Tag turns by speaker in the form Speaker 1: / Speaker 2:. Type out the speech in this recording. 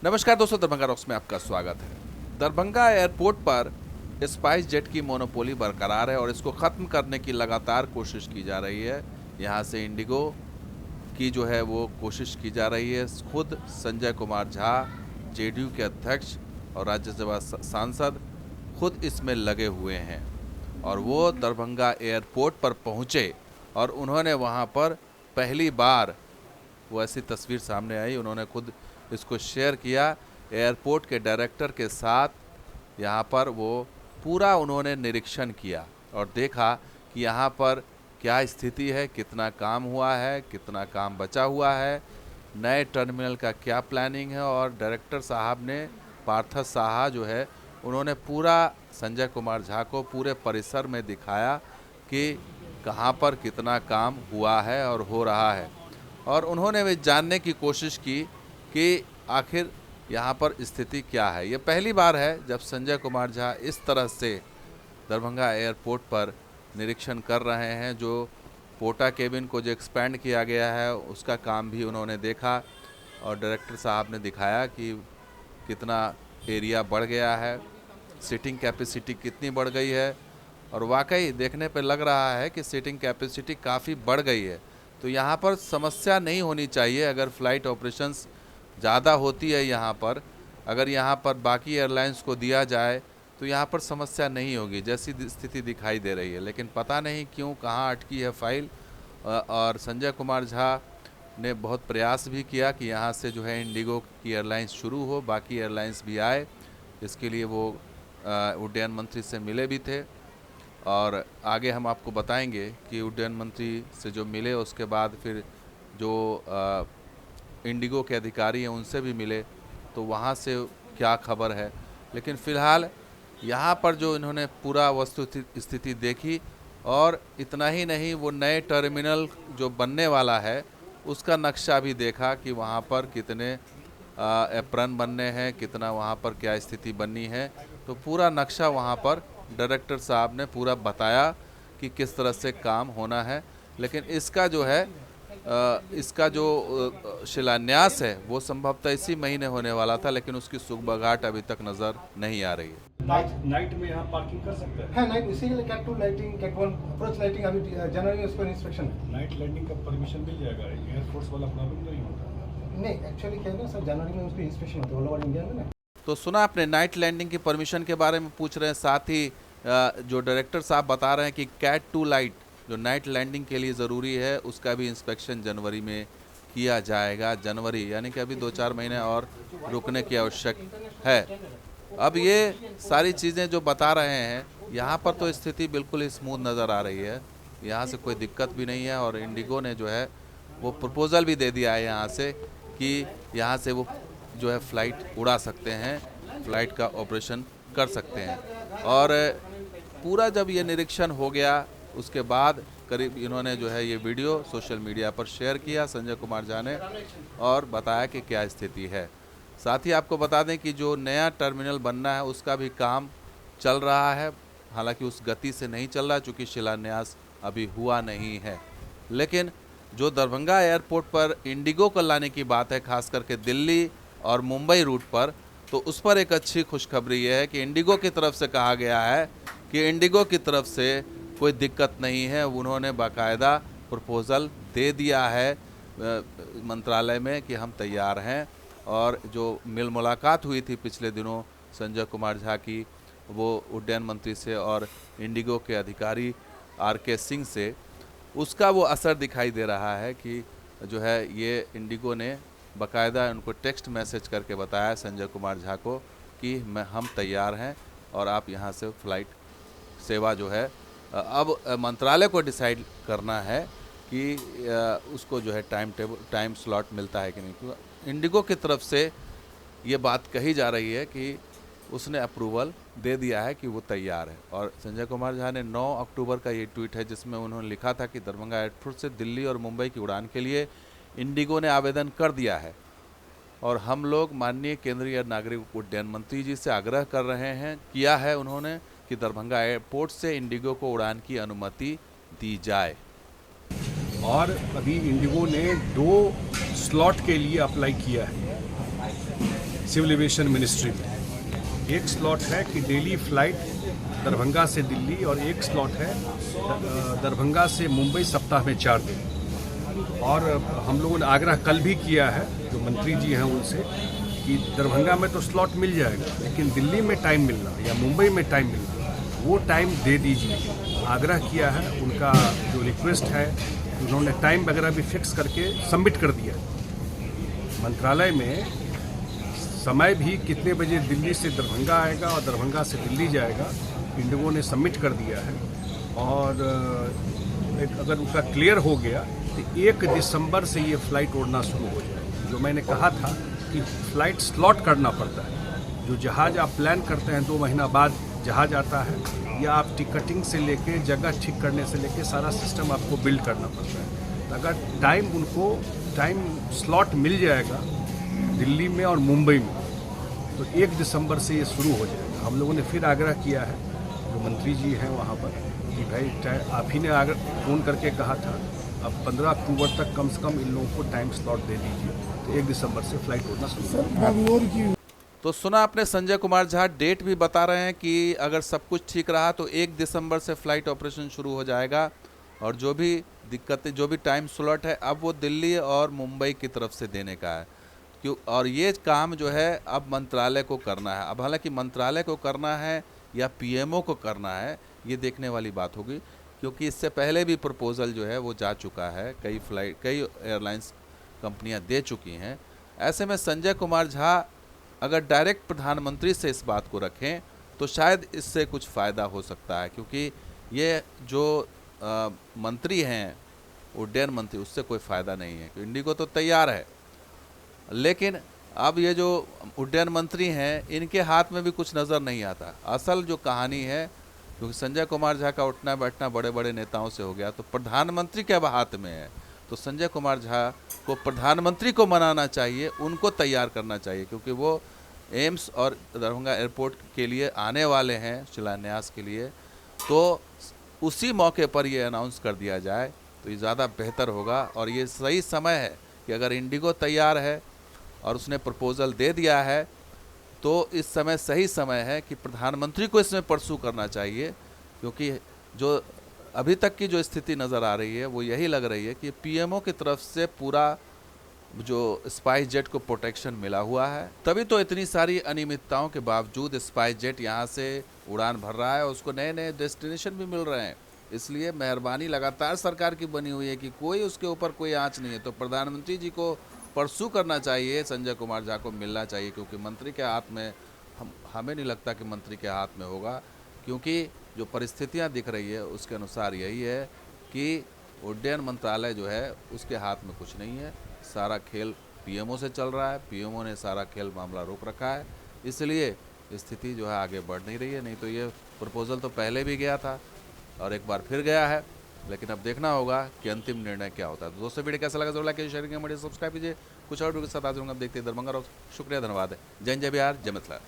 Speaker 1: नमस्कार दोस्तों, दरभंगा रॉक्स में आपका स्वागत है। दरभंगा एयरपोर्ट पर स्पाइस जेट की मोनोपोली बरकरार है और इसको ख़त्म करने की लगातार कोशिश की जा रही है। यहाँ से इंडिगो की जो है वो कोशिश की जा रही है। खुद संजय कुमार झा, जेडीयू के अध्यक्ष और राज्यसभा सांसद खुद इसमें लगे हुए हैं और वो दरभंगा एयरपोर्ट पर पहुँचे और उन्होंने वहाँ पर पहली बार वो ऐसी तस्वीर सामने आई, उन्होंने खुद इसको शेयर किया। एयरपोर्ट के डायरेक्टर के साथ यहाँ पर वो पूरा उन्होंने निरीक्षण किया और देखा कि यहाँ पर क्या स्थिति है, कितना काम हुआ है, कितना काम बचा हुआ है, नए टर्मिनल का क्या प्लानिंग है। और डायरेक्टर साहब ने, पार्थ साहा जो है, उन्होंने पूरा संजय कुमार झा को पूरे परिसर में दिखाया कि कहाँ पर कितना काम हुआ है और हो रहा है। और उन्होंने भी जानने की कोशिश की कि आखिर यहाँ पर स्थिति क्या है। ये पहली बार है जब संजय कुमार झा इस तरह से दरभंगा एयरपोर्ट पर निरीक्षण कर रहे हैं। जो पोटा केबिन को जो एक्सपेंड किया गया है उसका काम भी उन्होंने देखा और डायरेक्टर साहब ने दिखाया कि कितना एरिया बढ़ गया है, सीटिंग कैपेसिटी कितनी बढ़ गई है। और वाकई देखने पर लग रहा है कि सीटिंग कैपेसिटी काफ़ी बढ़ गई है। तो यहाँ पर समस्या नहीं होनी चाहिए। अगर फ़्लाइट ऑपरेशंस ज़्यादा होती है यहाँ पर, अगर यहाँ पर बाकी एयरलाइंस को दिया जाए तो यहाँ पर समस्या नहीं होगी जैसी स्थिति दिखाई दे रही है। लेकिन पता नहीं क्यों कहाँ अटकी है फाइल। और संजय कुमार झा ने बहुत प्रयास भी किया कि यहाँ से जो है इंडिगो की एयरलाइंस शुरू हो, बाकी एयरलाइंस भी आए। इसके लिए वो उड्डयन मंत्री से मिले भी थे और आगे हम आपको बताएंगे कि उड्डयन मंत्री से जो मिले उसके बाद फिर जो इंडिगो के अधिकारी हैं उनसे भी मिले तो वहाँ से क्या खबर है। लेकिन फ़िलहाल यहाँ पर जो इन्होंने पूरा वस्तु स्थिति देखी और इतना ही नहीं, वो नए टर्मिनल जो बनने वाला है उसका नक्शा भी देखा कि वहाँ पर कितने एप्रन बनने हैं, कितना वहाँ पर क्या स्थिति बननी है। तो पूरा नक्शा वहाँ पर डायरेक्टर साहब ने पूरा बताया कि किस तरह से काम होना है। लेकिन इसका जो है शिलान्यास है वो संभवतः इसी महीने होने वाला था, लेकिन उसकी सुगबगाहट अभी तक नज़र नहीं आ रही है।
Speaker 2: नाइट में यहाँ पार्किंग कर सकते हैं?
Speaker 3: हाँ, नाइट इसीलिए CAT 2 lighting, CAT 1 approach lighting अभी जनवरी में उसका इंस्पेक्शन है।
Speaker 2: नाइट लैंडिंग का परमिशन मिल जाएगा, एयरफोर्स वाला प्रॉब्लम नहीं होता?
Speaker 3: नहीं, एक्चुअली क्या है ना सर, जनवरी में उसकी इंस्पेक्शन होती है ऑल ओवर इंडिया में ना।
Speaker 1: तो सुना आपने, नाइट लैंडिंग की परमिशन के बारे में पूछ रहे हैं। साथ ही जो डायरेक्टर साहब बता रहे हैं कि कैट 2 लाइट जो नाइट लैंडिंग के लिए ज़रूरी है उसका भी इंस्पेक्शन जनवरी में किया जाएगा। जनवरी यानी कि अभी 2-4 महीने और रुकने की आवश्यक है। अब ये सारी चीज़ें जो बता रहे हैं, यहाँ पर तो स्थिति बिल्कुल स्मूथ नज़र आ रही है, यहाँ से कोई दिक्कत भी नहीं है। और इंडिगो ने जो है वो प्रपोज़ल भी दे दिया है यहाँ से कि यहाँ से वो जो है फ़्लाइट उड़ा सकते हैं, फ़्लाइट का ऑपरेशन कर सकते हैं। और पूरा जब ये निरीक्षण हो गया उसके बाद करीब इन्होंने जो है ये वीडियो सोशल मीडिया पर शेयर किया संजय कुमार झा ने और बताया कि क्या स्थिति है। साथ ही आपको बता दें कि जो नया टर्मिनल बनना है उसका भी काम चल रहा है, हालांकि उस गति से नहीं चल रहा चूँकि शिलान्यास अभी हुआ नहीं है। लेकिन जो दरभंगा एयरपोर्ट पर इंडिगो को लाने की बात है, खास करके दिल्ली और मुंबई रूट पर, तो उस पर एक अच्छी खुशखबरी ये है कि इंडिगो की तरफ से कहा गया है कि इंडिगो की तरफ से कोई दिक्कत नहीं है। उन्होंने बाकायदा प्रपोज़ल दे दिया है मंत्रालय में कि हम तैयार हैं। और जो मुलाकात हुई थी पिछले दिनों संजय कुमार झा की, वो उड्डयन मंत्री से और इंडिगो के अधिकारी RK सिंह से, उसका वो असर दिखाई दे रहा है कि जो है ये इंडिगो ने बाकायदा उनको टेक्स्ट मैसेज करके बताया संजय कुमार झा को कि हम तैयार हैं और आप यहाँ से फ़्लाइट सेवा जो है अब मंत्रालय को डिसाइड करना है कि उसको जो है टाइम स्लॉट मिलता है कि नहीं। इंडिगो की तरफ से ये बात कही जा रही है कि उसने अप्रूवल दे दिया है कि वो तैयार है। और संजय कुमार झा ने 9 अक्टूबर का ये ट्वीट है जिसमें उन्होंने लिखा था कि दरभंगा एयरपोर्ट से दिल्ली और मुंबई की उड़ान के लिए इंडिगो ने आवेदन कर दिया है और हम लोग माननीय केंद्रीय नागरिक उड्डयन मंत्री जी से आग्रह कर रहे हैं, किया है उन्होंने, कि दरभंगा एयरपोर्ट से इंडिगो को उड़ान की अनुमति दी जाए।
Speaker 2: और अभी इंडिगो ने 2 स्लॉट के लिए अप्लाई किया है। सिविल एविएशन मिनिस्ट्री में। एक स्लॉट है कि डेली फ्लाइट दरभंगा से दिल्ली, और एक स्लॉट है दरभंगा से मुंबई सप्ताह में 4 दिन। और हम लोगों ने आग्रह कल भी किया है जो मंत्री जी हैं उनसे कि दरभंगा में तो स्लॉट मिल जाएगा, लेकिन दिल्ली में टाइम मिलना या मुंबई में टाइम मिलना, वो टाइम दे दीजिए। आग्रह किया है, उनका जो रिक्वेस्ट है उन्होंने टाइम वगैरह भी फिक्स करके सबमिट कर दिया। मंत्रालय में समय भी कितने बजे दिल्ली से दरभंगा आएगा और दरभंगा से दिल्ली जाएगा, इंडिगो ने सबमिट कर दिया है। और अगर उनका क्लियर हो गया तो 1 दिसंबर से ये फ़्लाइट उड़ना शुरू हो जाएगी। जो मैंने कहा था कि फ़्लाइट स्लॉट करना पड़ता है, जो जहाज़ आप प्लान करते हैं 2 महीना बाद जहाज़ आता है, या आप टिकटिंग से लेके जगह ठीक करने से लेके सारा सिस्टम आपको बिल्ड करना पड़ता है। तो अगर उनको टाइम स्लॉट मिल जाएगा दिल्ली में और मुंबई में, तो 1 दिसंबर से ये शुरू हो जाएगा। हम लोगों ने फिर आग्रह किया है, जो मंत्री जी हैं वहाँ पर, कि भाई आप ही ने फ़ोन करके कहा था, अब 15 अक्टूबर तक कम से कम इन लोगों को टाइम स्लॉट दे दीजिए, तो 1 दिसंबर से फ्लाइट उड़ना शुरू होगा।
Speaker 1: तो सुना आपने, संजय कुमार झा डेट भी बता रहे हैं कि अगर सब कुछ ठीक रहा तो 1 दिसंबर से फ्लाइट ऑपरेशन शुरू हो जाएगा, और जो भी दिक्कतें, जो भी टाइम स्लॉट है, अब वो दिल्ली और मुंबई की तरफ से देने का है। क्यों? और ये काम जो है अब मंत्रालय को करना है। अब हालांकि मंत्रालय को करना है या पीएमओ को करना है, ये देखने वाली बात होगी, क्योंकि इससे पहले भी प्रपोज़ल जो है वो जा चुका है, कई एयरलाइंस कंपनियां दे चुकी हैं। ऐसे में संजय कुमार झा अगर डायरेक्ट प्रधानमंत्री से इस बात को रखें तो शायद इससे कुछ फ़ायदा हो सकता है, क्योंकि ये जो मंत्री हैं उड्डयन मंत्री, उससे कोई फ़ायदा नहीं है। इंडिगो तो तैयार है, लेकिन अब ये जो उड्डयन मंत्री हैं इनके हाथ में भी कुछ नज़र नहीं आता। असल जो कहानी है, क्योंकि संजय कुमार झा का उठना बैठना बड़े बड़े नेताओं से हो गया, तो प्रधानमंत्री के हाथ में है। तो संजय कुमार झा को प्रधानमंत्री को मनाना चाहिए, उनको तैयार करना चाहिए, क्योंकि वो एम्स और दरभंगा एयरपोर्ट के लिए आने वाले हैं शिलान्यास के लिए। तो उसी मौके पर ये अनाउंस कर दिया जाए तो ये ज़्यादा बेहतर होगा। और ये सही समय है कि अगर इंडिगो तैयार है और उसने प्रपोज़ल दे दिया है, तो इस समय सही समय है कि प्रधानमंत्री को इसमें परसू करना चाहिए, क्योंकि जो अभी तक की जो स्थिति नज़र आ रही है वो यही लग रही है कि पीएमओ की तरफ से पूरा जो स्पाइस जेट को प्रोटेक्शन मिला हुआ है, तभी तो इतनी सारी अनियमितताओं के बावजूद स्पाइस जेट यहाँ से उड़ान भर रहा है और उसको नए नए डेस्टिनेशन भी मिल रहे हैं। इसलिए मेहरबानी लगातार सरकार की बनी हुई है कि कोई उसके ऊपर कोई आँच नहीं है। तो प्रधानमंत्री जी को परसू करना चाहिए, संजय कुमार झा को मिलना चाहिए, क्योंकि मंत्री के हाथ में हमें नहीं लगता कि मंत्री के हाथ में होगा, क्योंकि जो परिस्थितियां दिख रही है उसके अनुसार यही है कि उड्डयन मंत्रालय जो है उसके हाथ में कुछ नहीं है। सारा खेल पीएमओ से चल रहा है, पीएमओ ने सारा खेल मामला रोक रखा है, इसलिए स्थिति जो है आगे बढ़ नहीं रही है। नहीं तो ये प्रपोज़ल तो पहले भी गया था और एक बार फिर गया है, लेकिन अब देखना होगा कि अंतिम निर्णय क्या होता है। तो दोस्तों, वीडियो कैसा लगा जरूर लाइक शेयर करें, सब्सक्राइब कीजिए। कुछ और वीडियो के साथ आज हम देखते हैं दरभंगा। शुक्रिया, धन्यवाद। जय जय बिहार, जय मिथिला।